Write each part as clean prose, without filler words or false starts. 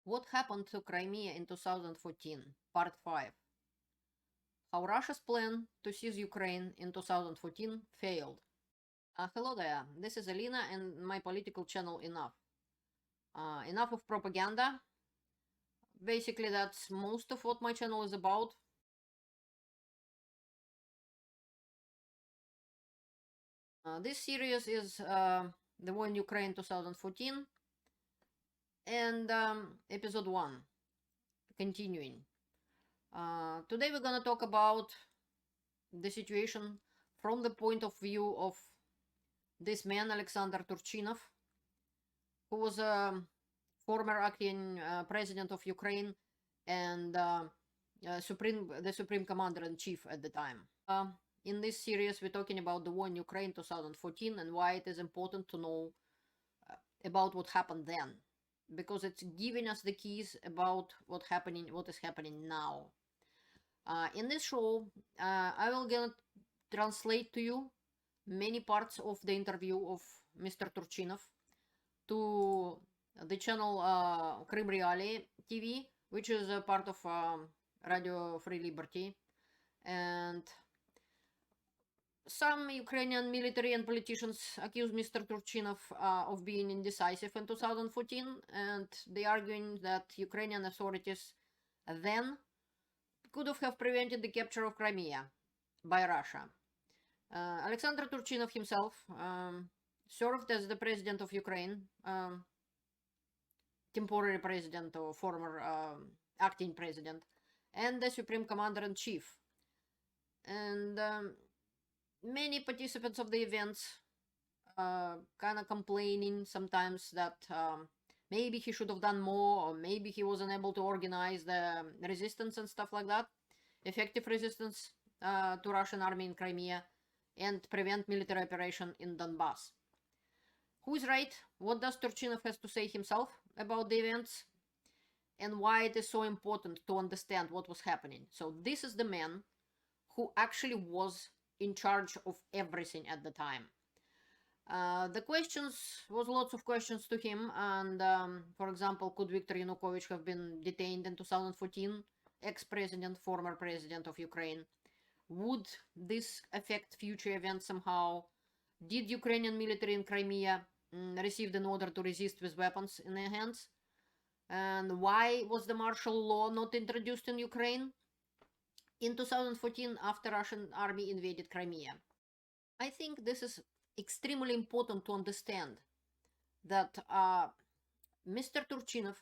What happened to Crimea in 2014? Part 5. How Russia's plan to seize Ukraine in 2014 failed. Hello there, this is Alina and my political channel Enough. Enough of propaganda. Basically, that's most of what my channel is about. This series is the war in Ukraine 2014 and episode 1, continuing. Today we're gonna talk about the situation from the point of view of this man, Oleksandr Turchynov, who was a former acting president of Ukraine and the Supreme Commander-in-Chief at the time. In this series, we're talking about the war in Ukraine 2014 and why it is important to know about what happened then, because it's giving us the keys about what is happening now. In this show, I will gonna translate to you many parts of the interview of Mr. Turchinov to the channel Krym.Realii TV, which is a part of Radio Free Liberty, and some Ukrainian military and politicians accuse Mr. Turchinov of being indecisive in 2014, and they arguing that Ukrainian authorities then could have prevented the capture of Crimea by Russia. Oleksandr Turchinov himself served as the president of Ukraine, temporary president or former acting president, and the Supreme Commander-in-Chief. And many participants of the events kind of complaining sometimes that maybe he should have done more, or maybe he wasn't able to organize the resistance and stuff like that, effective resistance to Russian army in Crimea, and prevent military operation in Donbass. Who is right? What does Turchinov has to say himself about the events, and why it is so important to understand what was happening? So this is the man who actually was in charge of everything at the time. The questions was lots of questions to him, and for example, could Viktor Yanukovych have been detained in 2014? Ex-president, former president of Ukraine. Would this affect future events somehow? Did Ukrainian military in Crimea receive an order to resist with weapons in their hands? And why was the martial law not introduced in Ukraine in 2014 after Russian army invaded Crimea? I think this is extremely important to understand that Mr. Turchinov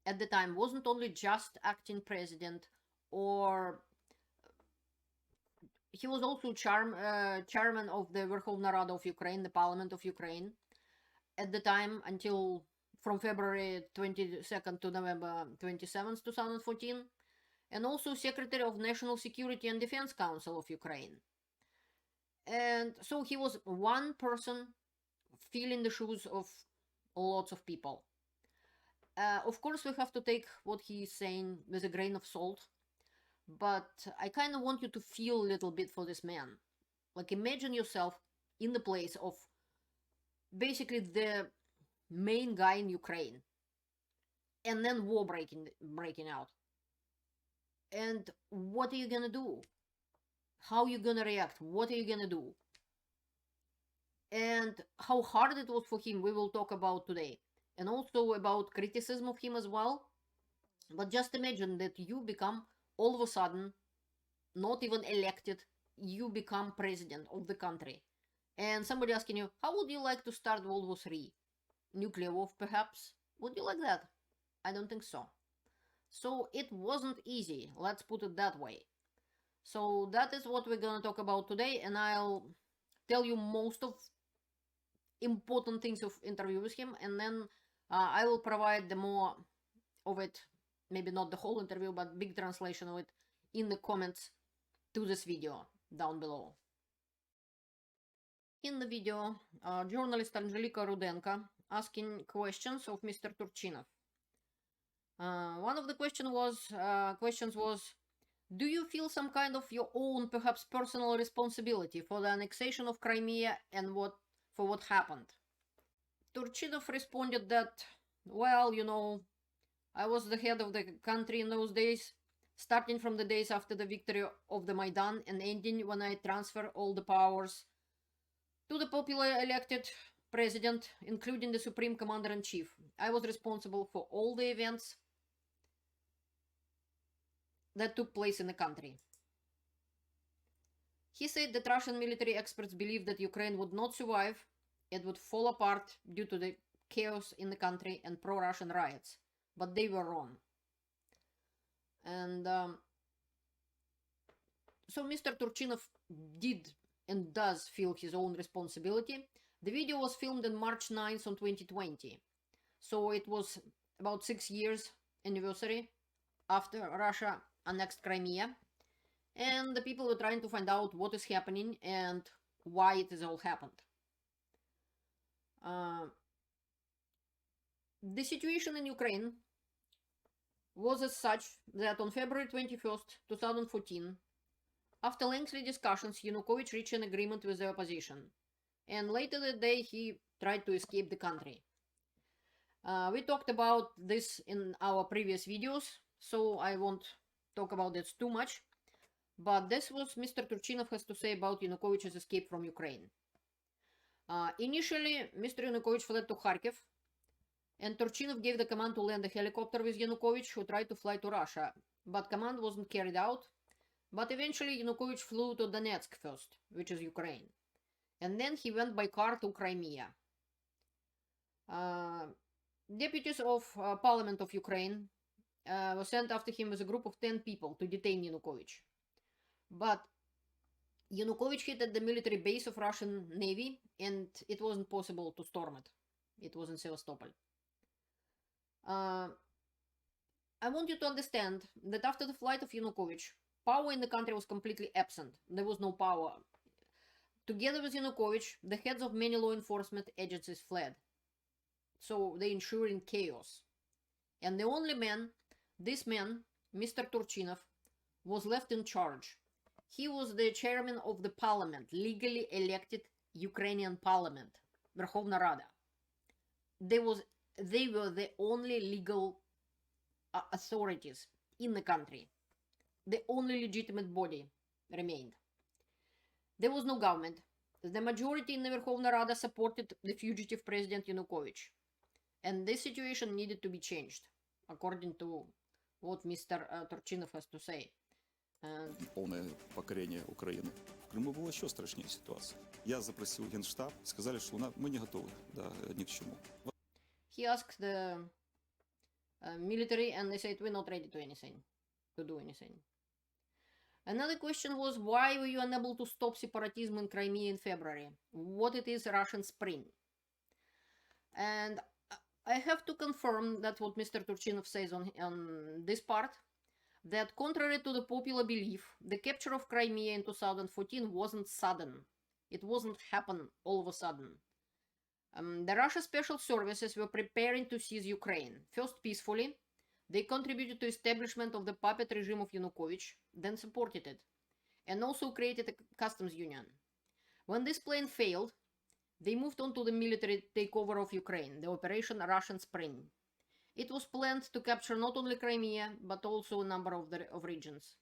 at the time wasn't only just acting president, or he was also chairman of the Verkhovna Rada of Ukraine, the parliament of Ukraine, at the time until from February 22nd to November 27th, 2014, and also secretary of National Security and Defense Council of Ukraine. And so he was one person filling the shoes of lots of people. Of course, we have to take what he is saying with a grain of salt, but I kind of want you to feel a little bit for this man. Like, imagine yourself in the place of basically the main guy in Ukraine, and then war breaking out. And what are you gonna do? How are you gonna react? What are you gonna do? And how hard it was for him, we will talk about today. And also about criticism of him as well. But just imagine that you become, all of a sudden, not even elected, you become president of the country. And somebody asking you, how would you like to start World War III? Nuclear war, perhaps? Would you like that? I don't think so. So it wasn't easy, let's put it that way. So that is what we're gonna talk about today, and I'll tell you most of important things of interview with him, and then I will provide the more of it, maybe not the whole interview, but big translation of it in the comments to this video down below. In the video, journalist Anzhelika Rudenko asking questions of Mr. Turchinov. One of the questions was, do you feel some kind of your own, perhaps personal responsibility for the annexation of Crimea and for what happened? Turchinov responded that, well, you know, I was the head of the country in those days, starting from the days after the victory of the Maidan and ending when I transferred all the powers to the popularly elected president, including the Supreme Commander-in-Chief. I was responsible for all the events that took place in the country. He said that Russian military experts believed that Ukraine would not survive, it would fall apart due to the chaos in the country and pro-Russian riots, but they were wrong. And so Mr. Turchinov did and does feel his own responsibility. The video was filmed on March 9th on 2020. So it was about 6 years anniversary after Russia annexed Crimea. And the people were trying to find out what is happening and why it has all happened. The situation in Ukraine was as such that on February 21st, 2014, after lengthy discussions, Yanukovych reached an agreement with the opposition. And later that day, he tried to escape the country. We talked about this in our previous videos, so I won't talk about this too much. But this was Mr. Turchinov has to say about Yanukovych's escape from Ukraine. Initially, Mr. Yanukovych fled to Kharkiv, and Turchinov gave the command to land a helicopter with Yanukovych, who tried to fly to Russia, but command wasn't carried out. But eventually Yanukovych flew to Donetsk first, which is Ukraine, and then he went by car to Crimea. Deputies of Parliament of Ukraine were sent after him with a group of 10 people to detain Yanukovych. But Yanukovych hit at the military base of Russian Navy, and it wasn't possible to storm it. It was in Sevastopol. I want you to understand that after the flight of Yanukovych, power in the country was completely absent. There was no power. Together with Yanukovych, the heads of many law enforcement agencies fled. So they ensuring chaos. And the only man, this man, Mr. Turchinov, was left in charge. He was the chairman of the parliament, legally elected Ukrainian parliament, Verkhovna Rada. They were the only legal authorities in the country. The only legitimate body remained. There was no government. The majority in the Verkhovna Rada supported the fugitive president Yanukovych. And this situation needed to be changed, according to what Mr. Turchinov has to say. Полное покорение Украины. В Крыму была еще страшнее ситуация. Я запросил Генштаб, сказали, что мы не готовы, да, ни к чему. He asked the military, and they said, we're not ready to do anything. Another question was, why were you unable to stop separatism in Crimea in February? What it is Russian Spring? And I have to confirm that what Mr. Turchinov says on this part, that contrary to the popular belief, the capture of Crimea in 2014 wasn't sudden. It wasn't happen all of a sudden. The Russian special services were preparing to seize Ukraine, first peacefully. They contributed to establishment of the puppet regime of Yanukovych, then supported it, and also created a customs union. When this plan failed, they moved on to the military takeover of Ukraine, the Operation Russian Spring. It was planned to capture not only Crimea, but also a number of regions.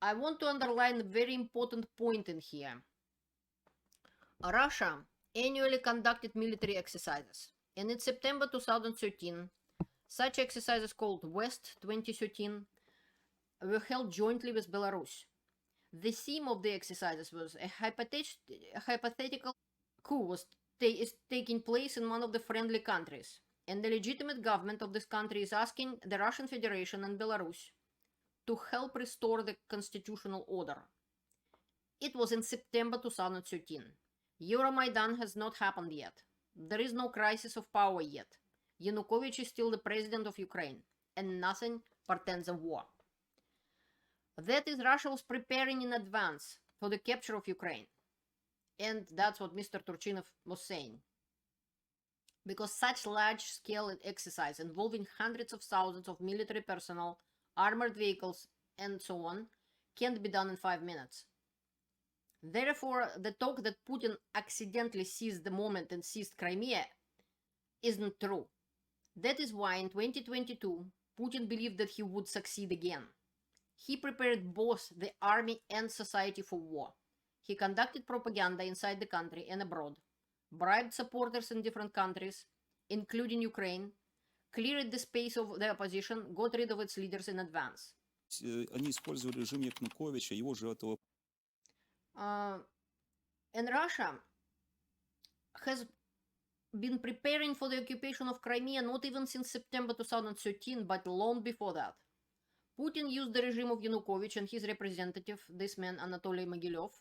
I want to underline a very important point in here. Russia annually conducted military exercises, and in September 2013, such exercises called West 2013 were held jointly with Belarus. The theme of the exercises was a hypothetical coup is taking place in one of the friendly countries, and the legitimate government of this country is asking the Russian Federation and Belarus to help restore the constitutional order. It was in September 2013. Euromaidan has not happened yet. There is no crisis of power yet. Yanukovych is still the president of Ukraine, and nothing portends a war. That is, Russia was preparing in advance for the capture of Ukraine. And that's what Mr. Turchinov was saying. Because such large-scale exercise involving hundreds of thousands of military personnel, armored vehicles, and so on, can't be done in 5 minutes. Therefore, the talk that Putin accidentally seized the moment and seized Crimea isn't true. That is why in 2022, Putin believed that he would succeed again. He prepared both the army and society for war. He conducted propaganda inside the country and abroad, bribed supporters in different countries, including Ukraine, cleared the space of the opposition, got rid of its leaders in advance. Они использовали режим Януковича, его же этого. And Russia has been preparing for the occupation of Crimea not even since September 2013, but long before that. Putin used the regime of Yanukovych and his representative, this man Anatoly Mogilov,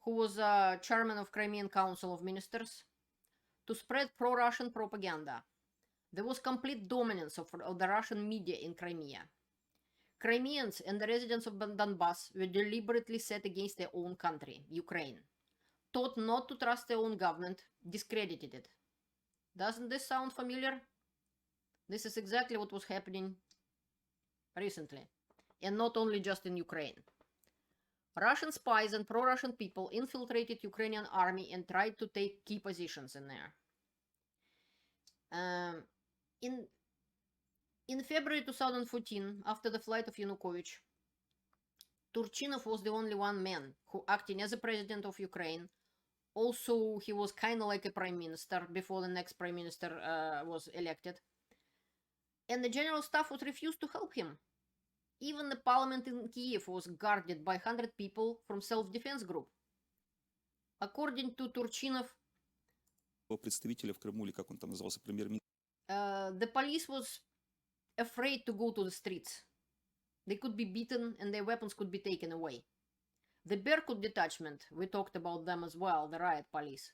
who was chairman of Crimean Council of Ministers, to spread pro-Russian propaganda. There was complete dominance of the Russian media in Crimea. Crimeans and the residents of Donbass were deliberately set against their own country, Ukraine, taught not to trust their own government, discredited it. Doesn't this sound familiar? This is exactly what was happening recently, and not only just in Ukraine. Russian spies and pro-Russian people infiltrated Ukrainian army and tried to take key positions in there. In February 2014, after the flight of Yanukovych, Turchinov was the only one man who, acting as a president of Ukraine, also he was kind of like a prime minister before the next prime minister was elected, and the general staff was refused to help him. Even the parliament in Kiev was guarded by 100 people from self-defense group. According to Turchinov, представителя в Крыму, или как он там назывался, премьер-министр. The police was afraid to go to the streets. They could be beaten and their weapons could be taken away. The Berkut detachment, we talked about them as well, the riot police,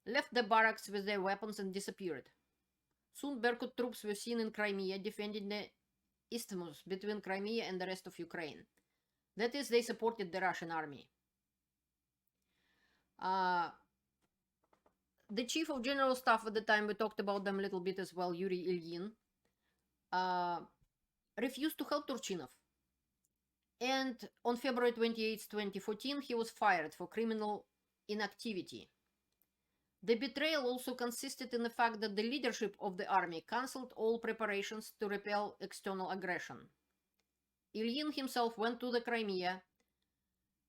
left the barracks with their weapons and disappeared. Soon Berkut troops were seen in Crimea defending the isthmus between Crimea and the rest of Ukraine. That is, they supported the Russian army. The chief of general staff at the time, we talked about them a little bit as well, Yuri Ilyin, refused to help Turchinov. And on February 28, 2014, he was fired for criminal inactivity. The betrayal also consisted in the fact that the leadership of the army cancelled all preparations to repel external aggression. Ilyin himself went to the Crimea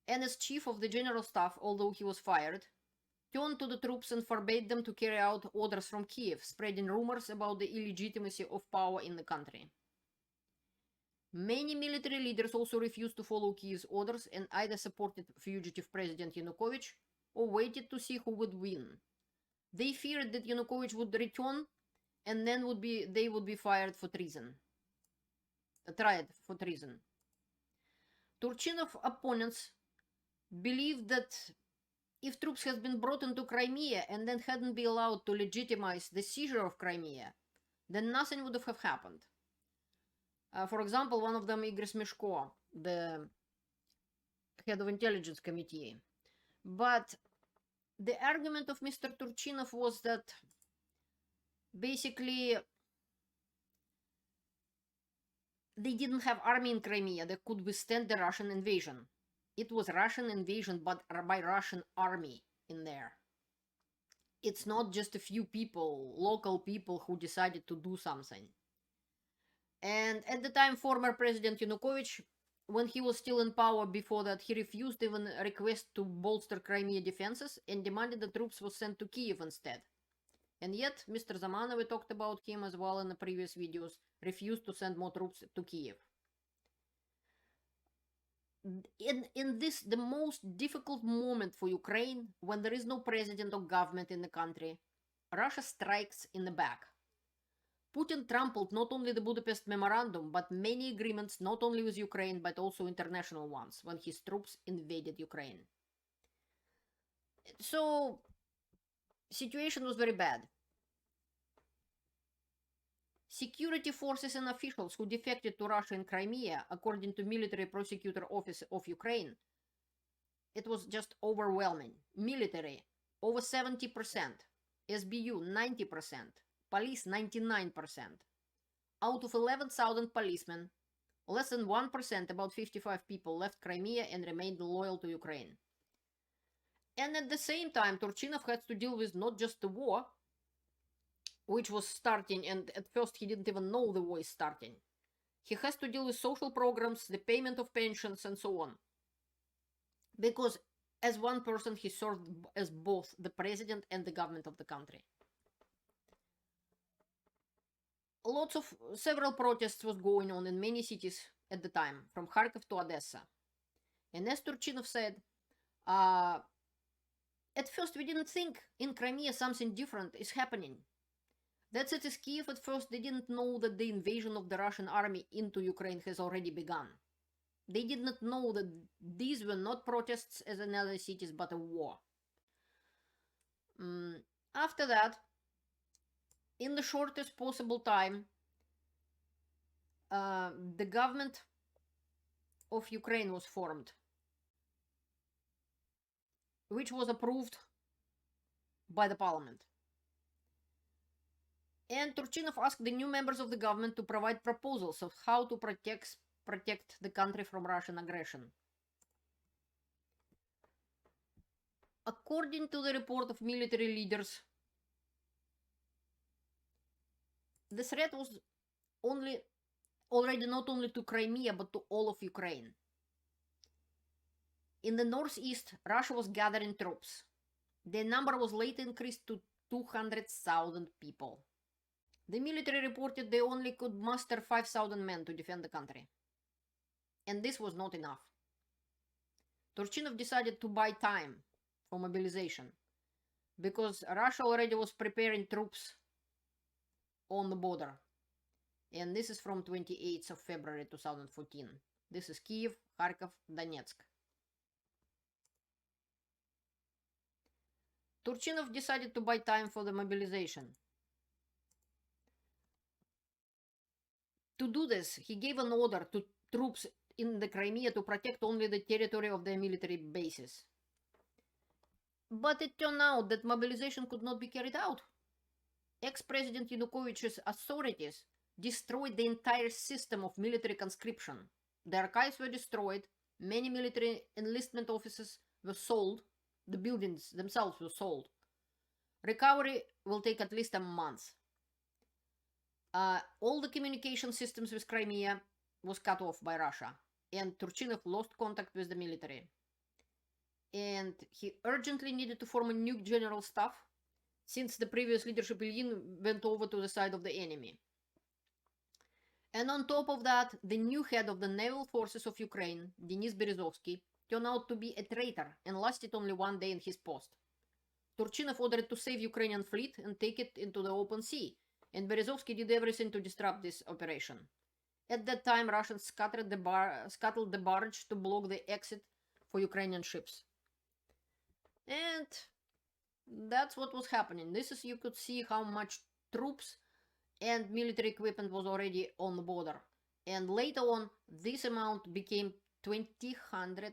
and, as chief of the general staff, although he was fired, turned to the troops and forbade them to carry out orders from Kiev, spreading rumors about the illegitimacy of power in the country. Many military leaders also refused to follow Kiev's orders and either supported fugitive President Yanukovych or waited to see who would win. They feared that Yanukovych would return and then they would be fired for treason. Tried for treason. Turchinov's opponents believed that if troops had been brought into Crimea and then hadn't been allowed to legitimize the seizure of Crimea, then nothing would have happened. For example, one of them, Igor Smeshko, the head of intelligence committee. But the argument of Mr. Turchinov was that basically they didn't have army in Crimea that could withstand the Russian invasion. It was Russian invasion, but by Russian army in there. It's not just a few people, local people, who decided to do something. And at the time, former President Yanukovych, when he was still in power before that, he refused even a request to bolster Crimea defenses and demanded that troops were sent to Kiev instead. And yet, Mr. Zamana, we talked about him as well in the previous videos, refused to send more troops to Kiev. In this, the most difficult moment for Ukraine, when there is no president or government in the country, Russia strikes in the back. Putin trampled not only the Budapest Memorandum, but many agreements not only with Ukraine, but also international ones, when his troops invaded Ukraine. So, situation was very bad. Security forces and officials who defected to Russia in Crimea, according to Military Prosecutor Office of Ukraine, it was just overwhelming. Military, over 70%. SBU, 90%. Police, 99%. Out of 11,000 policemen, less than 1%, about 55 people, left Crimea and remained loyal to Ukraine. And at the same time, Turchinov had to deal with not just the war, which was starting, and at first he didn't even know the war is starting. He has to deal with social programs, the payment of pensions, and so on. Because as one person, he served as both the president and the government of the country. Several protests was going on in many cities at the time, from Kharkov to Odessa. And as Turchinov said, at first we didn't think in Crimea something different is happening. That's it is Kiev at first, they didn't know that the invasion of the Russian army into Ukraine has already begun. They did not know that these were not protests as in other cities, but a war. After that, in the shortest possible time, the government of Ukraine was formed, which was approved by the parliament. And Turchinov asked the new members of the government to provide proposals of how to protect the country from Russian aggression. According to the report of military leaders, the threat was already not only to Crimea, but to all of Ukraine. In the northeast, Russia was gathering troops. Their number was later increased to 200,000 people. The military reported they only could muster 5,000 men to defend the country. And this was not enough. Turchinov decided to buy time for mobilization, because Russia already was preparing troops on the border. And this is from 28th of February 2014. This is Kiev, Kharkov, Donetsk. Turchinov decided to buy time for the mobilization. To do this, he gave an order to troops in the Crimea to protect only the territory of their military bases. But it turned out that mobilization could not be carried out. Ex-President Yanukovych's authorities destroyed the entire system of military conscription. The archives were destroyed, many military enlistment offices were sold, the buildings themselves were sold. Recovery will take at least a month. All the communication systems with Crimea was cut off by Russia, and Turchinov lost contact with the military. And he urgently needed to form a new general staff, since the previous leadership Ilyin went over to the side of the enemy. And on top of that, the new head of the naval forces of Ukraine, Denis Berezovsky, turned out to be a traitor and lasted only one day in his post. Turchinov ordered to save Ukrainian fleet and take it into the open sea, and Berezovsky did everything to disrupt this operation. At that time, Russians scuttled the barge to block the exit for Ukrainian ships. And that's what was happening. This is, you could see how much troops and military equipment was already on the border. And later on, this amount became 200,000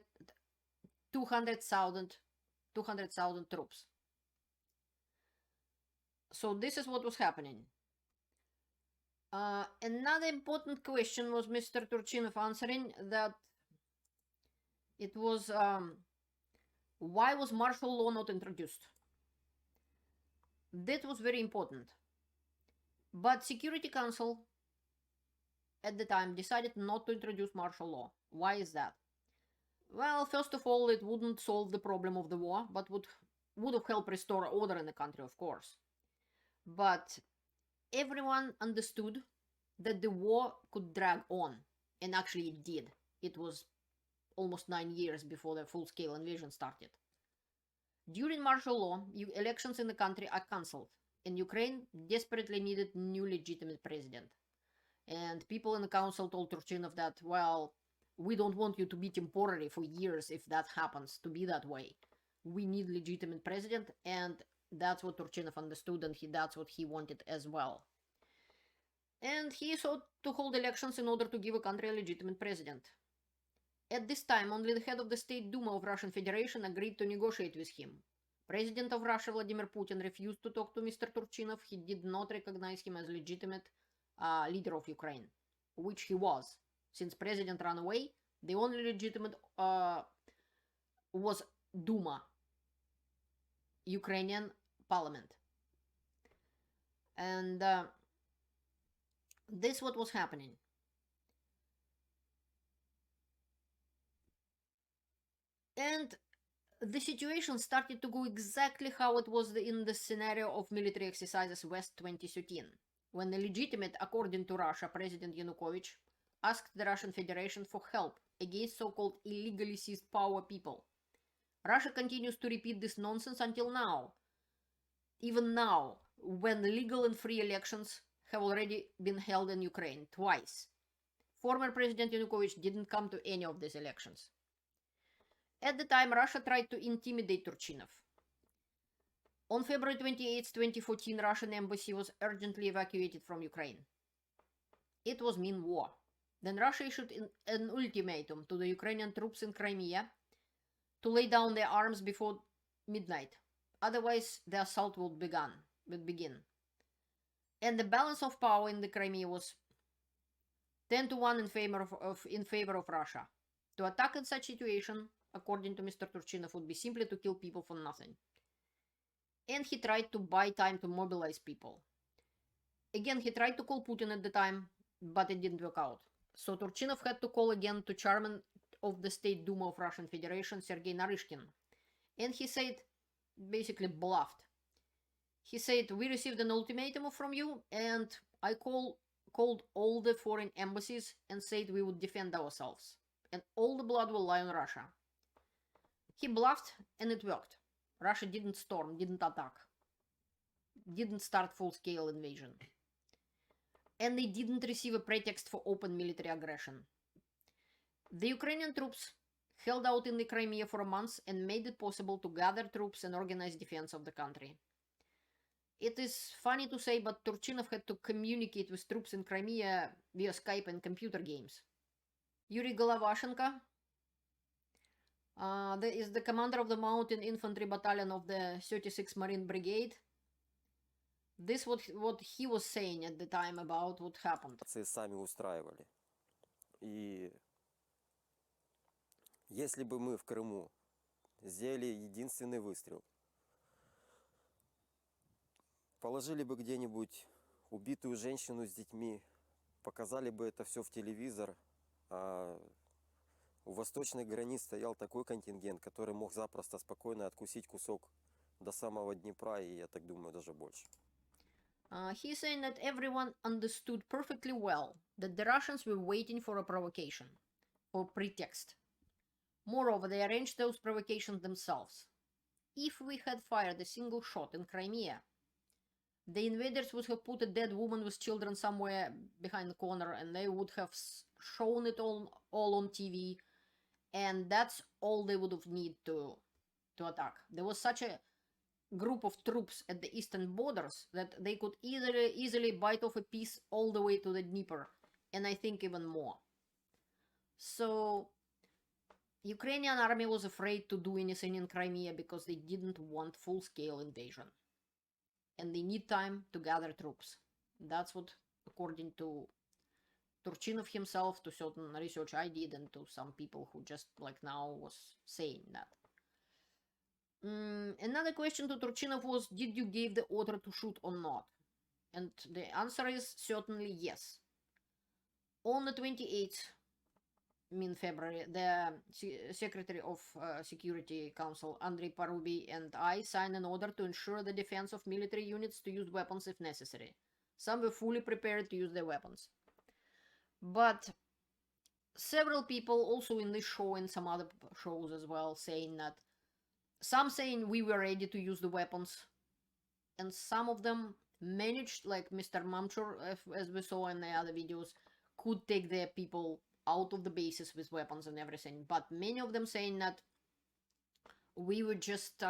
troops. So this is what was happening. Another important question was Mr. Turchinov answering, that it was, why was martial law not introduced? That was very important. But Security Council at the time decided not to introduce martial law. Why is that? Well, first of all, it wouldn't solve the problem of the war, but would have helped restore order in the country, of course. But everyone understood that the war could drag on, and actually it did. It was almost 9 years before the full-scale invasion started. During martial law, elections in the country are cancelled, and Ukraine desperately needed new legitimate president. And people in the council told Turchinov that, well, we don't want you to be temporary for years if that happens to be that way. We need legitimate president, and that's what Turchinov understood, and that's what he wanted as well. And he sought to hold elections in order to give a country a legitimate president. At this time, only the head of the State Duma of Russian Federation agreed to negotiate with him. President of Russia, Vladimir Putin, refused to talk to Mr. Turchinov. He did not recognize him as legitimate leader of Ukraine, which he was. Since President ran away, the only legitimate was Duma, Ukrainian parliament. And this what was happening. And the situation started to go exactly how it was in the scenario of military exercises West 2013, when the legitimate, according to Russia, President Yanukovych asked the Russian Federation for help against so-called illegally seized power people. Russia continues to repeat this nonsense until now, even now, when legal and free elections have already been held in Ukraine twice. Former President Yanukovych didn't come to any of these elections. At the time, Russia tried to intimidate Turchinov. On February 28, 2014, Russian embassy was urgently evacuated from Ukraine. It was mean war. Then Russia issued an ultimatum to the Ukrainian troops in Crimea to lay down their arms before midnight. Otherwise, the assault would begin. And the balance of power in the Crimea was 10-1 in favor of Russia. To attack in such situation, according to Mr. Turchinov, would be simply to kill people for nothing. And he tried to buy time to mobilize people. Again, he tried to call Putin at the time, but it didn't work out. So Turchinov had to call again to chairman of the State Duma of Russian Federation, Sergei Naryshkin. And he said, basically bluffed. He said, we received an ultimatum from you, and I called all the foreign embassies and said we would defend ourselves. And all the blood will lie on Russia. He bluffed, and it worked. Russia didn't storm, didn't attack, didn't start full-scale invasion. And they didn't receive a pretext for open military aggression. The Ukrainian troops held out in the Crimea for a month and made it possible to gather troops and organize defense of the country. It is funny to say, but Turchinov had to communicate with troops in Crimea via Skype and computer games. Yuri Golovashenko is the commander of the Mountain Infantry Battalion of the 36th Marine Brigade. This what he was saying at the time about what happened. Сами устраивали. И если бы мы в Крыму сделали единственный выстрел, положили бы где-нибудь убитую женщину с детьми, показали бы это все в телевизор, а у восточных границ стоял такой контингент, который мог запросто спокойно откусить кусок до самого Днепра, и я так думаю, даже больше. He's saying that everyone understood perfectly well that the Russians were waiting for a provocation or pretext. Moreover, they arranged those provocations themselves. If we had fired a single shot in Crimea, the invaders would have put a dead woman with children somewhere behind the corner, and they would have shown it all on TV, and that's all they would have needed to attack. There was such a group of troops at the eastern borders that they could easily bite off a piece all the way to the Dnieper, and I think even more. So Ukrainian army was afraid to do anything in Crimea because they didn't want full-scale invasion. And they need time to gather troops. That's what, according to Turchinov himself, to certain research I did, and to some people who just like now was saying that. Another question to Turchinov was, did you give the order to shoot or not? And the answer is certainly yes. On the 28th, February, the Secretary of Security Council, Andrei Paruby, and I signed an order to ensure the defense of military units to use weapons if necessary. Some were fully prepared to use their weapons. But several people also in this show and some other shows as well saying that some saying we were ready to use the weapons, and some of them managed, like Mr. Mamchur, as we saw in the other videos, could take their people out of the bases with weapons and everything. But many of them saying that we were just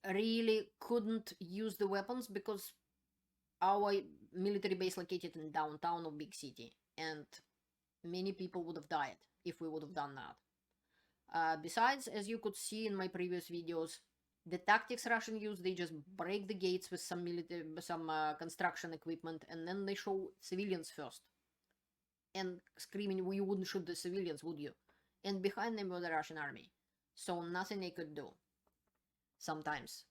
really couldn't use the weapons because our military base located in downtown of big city, and many people would have died if we would have done that. Besides, as you could see in my previous videos, the tactics Russian use, they just break the gates with some construction equipment, and then they show civilians first. And screaming, well, you wouldn't shoot the civilians, would you? And behind them was the Russian army. So nothing they could do. Sometimes.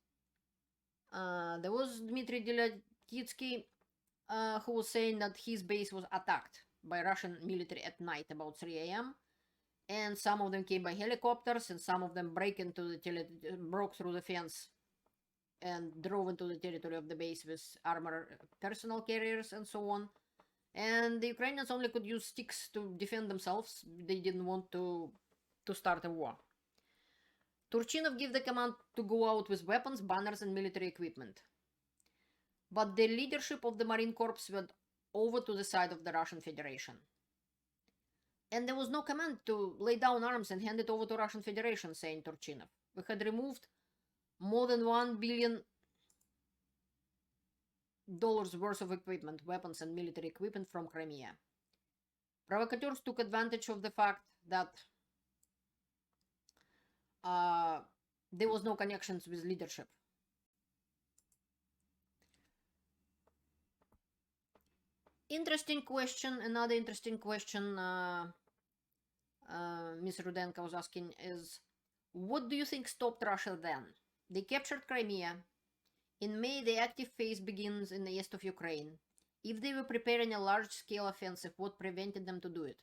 There was Dmitry Deletitsky, who was saying that his base was attacked by Russian military at night about 3 a.m. And some of them came by helicopters, and some of them broke through the fence and drove into the territory of the base with armored personal carriers and so on. And the Ukrainians only could use sticks to defend themselves. They didn't want to start a war. Turchinov gave the command to go out with weapons, banners, and military equipment. But the leadership of the Marine Corps went over to the side of the Russian Federation. And there was no command to lay down arms and hand it over to Russian Federation, saying Turchinov. We had removed more than $1 billion worth of equipment, weapons, and military equipment from Crimea. Provocateurs took advantage of the fact that there was no connections with leadership. Interesting question. Another interesting question Ms. Rudenko was asking is, what do you think stopped Russia then? They captured Crimea. In May, the active phase begins in the east of Ukraine. If they were preparing a large-scale offensive, what prevented them to do it?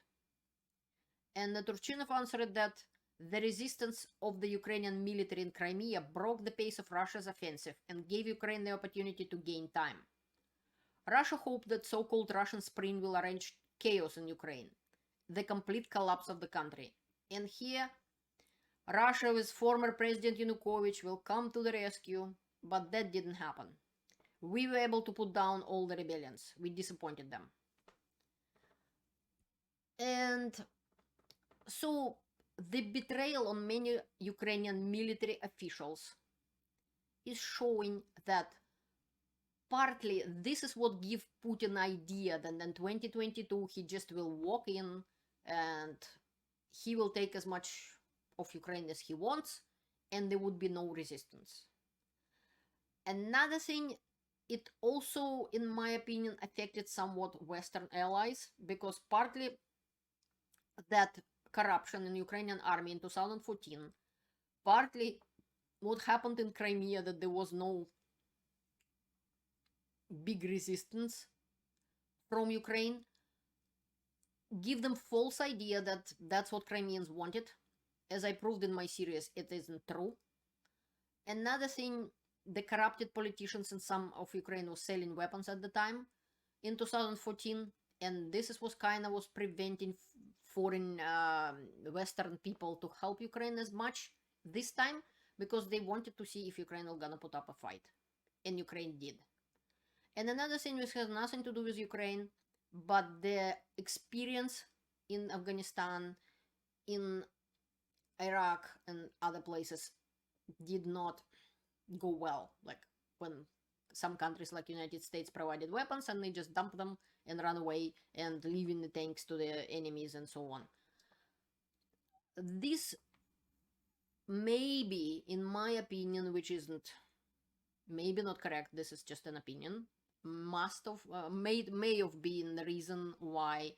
And Turchinov answered that the resistance of the Ukrainian military in Crimea broke the pace of Russia's offensive and gave Ukraine the opportunity to gain time. Russia hoped that so-called Russian Spring will arrange chaos in Ukraine, the complete collapse of the country. And here, Russia with former President Yanukovych will come to the rescue, but that didn't happen. We were able to put down all the rebellions. We disappointed them. And so the betrayal on many Ukrainian military officials is showing that partly this is what gives Putin idea that in 2022 he just will walk in and he will take as much of Ukraine as he wants and there would be no resistance. Another thing, it also, in my opinion, affected somewhat Western allies, because partly that corruption in Ukrainian army in 2014, partly what happened in Crimea, that there was no big resistance from Ukraine, give them false idea that that's what Crimeans wanted. As I proved in my series, it isn't true. Another thing, the corrupted politicians in some of Ukraine was selling weapons at the time in 2014, and this was preventing foreign Western people to help Ukraine as much this time, because they wanted to see if Ukraine was gonna put up a fight, and Ukraine did. And another thing which has nothing to do with Ukraine, but the experience in Afghanistan, in Iraq and other places did not go well. Like when some countries like United States provided weapons and they just dumped them and run away and leaving the tanks to the enemies and so on. This maybe, in my opinion, which isn't maybe not correct, this is just an opinion, must have may have been the reason why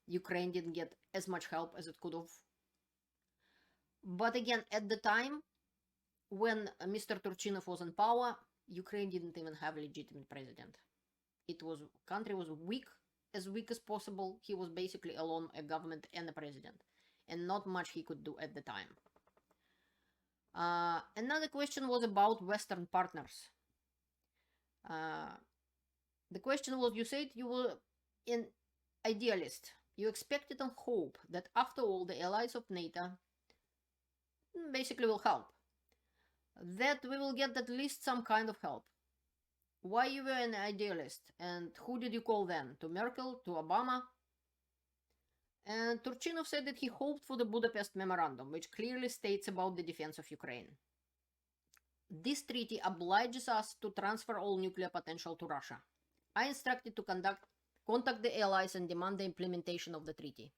Ukraine didn't get as much help as it could have. But again, at the time when Mr. Turchinov was in power, Ukraine didn't even have a legitimate president. It was, country was weak as possible. He was basically alone, a government and a president, and not much he could do at the time. Another question was about Western partners. The question was, you said you were an idealist. You expected and hope that after all the allies of NATO basically will help, that we will get at least some kind of help. Why you were an idealist, and who did you call then? To Merkel, to Obama? And Turchinov said that he hoped for the Budapest Memorandum, which clearly states about the defense of Ukraine. This treaty obliges us to transfer all nuclear potential to Russia. I instructed to contact the allies and demand the implementation of the treaty.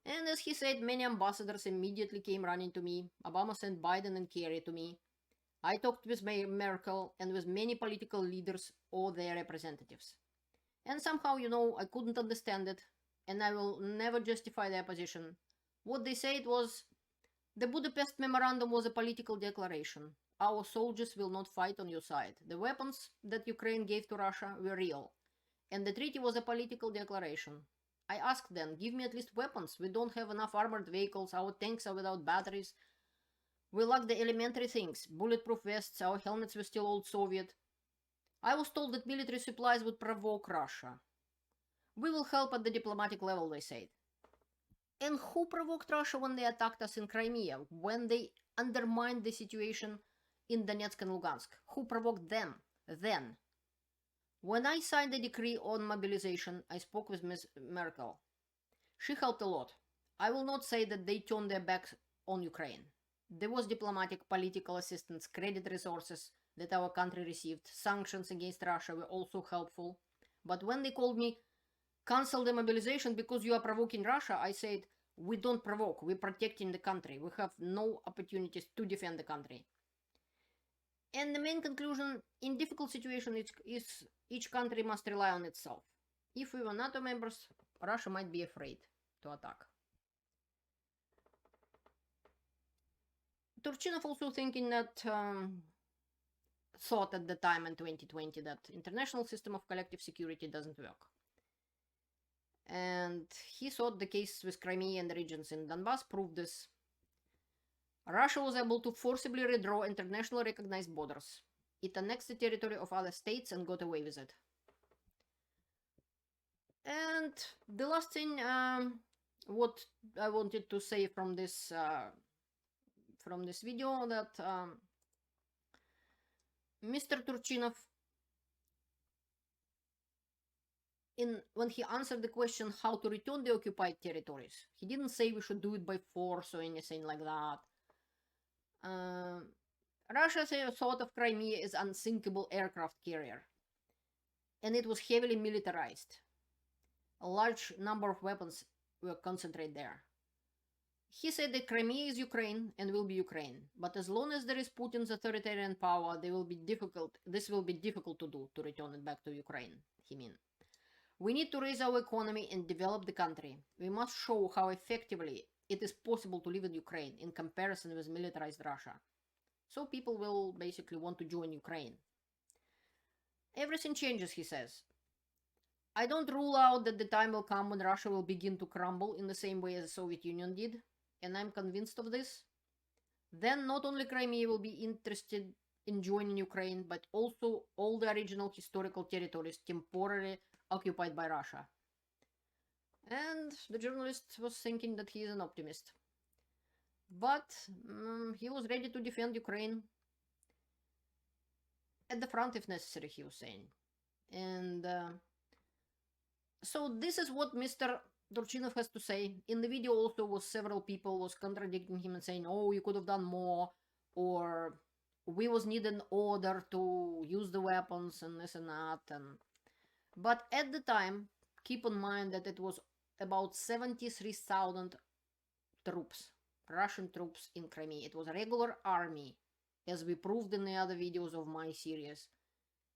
And as he said, many ambassadors immediately came running to me. Obama sent Biden and Kerry to me. I talked with Merkel and with many political leaders or their representatives. And somehow, I couldn't understand it, and I will never justify their position. What they said was, the Budapest Memorandum was a political declaration. our soldiers will not fight on your side. The weapons that Ukraine gave to Russia were real, and the treaty was a political declaration. I asked them, give me at least weapons. We don't have enough armored vehicles, our tanks are without batteries. We lack the elementary things, bulletproof vests, our helmets were still old Soviet. I was told that military supplies would provoke Russia. We will help at the diplomatic level, they said. And who provoked Russia when they attacked us in Crimea, when they undermined the situation in Donetsk and Lugansk? Who provoked them then? When I signed the decree on mobilization, I spoke with Ms. Merkel. She helped a lot. I will not say that they turned their backs on Ukraine. There was diplomatic, political assistance, credit resources that our country received. Sanctions against Russia were also helpful. But when they called me, cancel the mobilization because you are provoking Russia, I said, we don't provoke, we're protecting the country. We have no opportunities to defend the country. And the main conclusion, in difficult situations, is each country must rely on itself. If we were NATO members, Russia might be afraid to attack. Turchinov also thinking that, thought at the time in 2020 that international system of collective security doesn't work. And he thought the case with Crimea and the regions in Donbass proved this. Russia was able to forcibly redraw internationally recognized borders. It annexed the territory of other states and got away with it. And the last thing, what I wanted to say from this video, that Mr. Turchinov, when he answered the question how to return the occupied territories, he didn't say we should do it by force or anything like that. Russia thought of Crimea as unsinkable aircraft carrier, and it was heavily militarized. A large number of weapons were concentrated there. He said that Crimea is Ukraine and will be Ukraine, but as long as there is Putin's authoritarian power, this will be difficult to do, to return it back to Ukraine, he mean. We need to raise our economy and develop the country. We must show how effectively it is possible to live in Ukraine in comparison with militarized Russia. So people will basically want to join Ukraine. Everything changes, he says. I don't rule out that the time will come when Russia will begin to crumble in the same way as the Soviet Union did, and I'm convinced of this. Then not only Crimea will be interested in joining Ukraine, but also all the original historical territories temporarily occupied by Russia. And the journalist was thinking that he is an optimist. But he was ready to defend Ukraine at the front if necessary, he was saying. And so this is what Mr. Turchinov has to say. In the video also was several people was contradicting him and saying, oh, you could have done more, or we was needed an order to use the weapons and this and that. But at the time, keep in mind that it was about 73,000 troops, Russian troops in Crimea. It was a regular army, as we proved in the other videos of my series.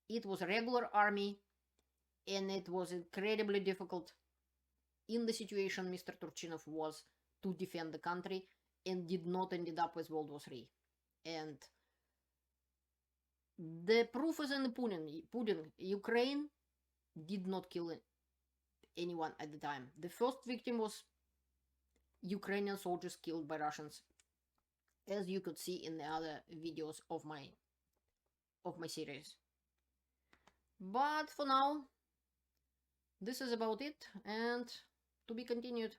It was a regular army, and it was incredibly difficult in the situation Mr. Turchinov was to defend the country, and did not end up with World War III. And the proof is in the pudding. Ukraine did not kill anyone at the time. The first victim was Ukrainian soldiers killed by Russians, as you could see in the other videos of my series. But for now, this is about it, and to be continued.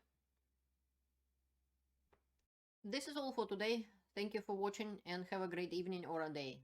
This is all for today. Thank you for watching, and have a great evening or a day.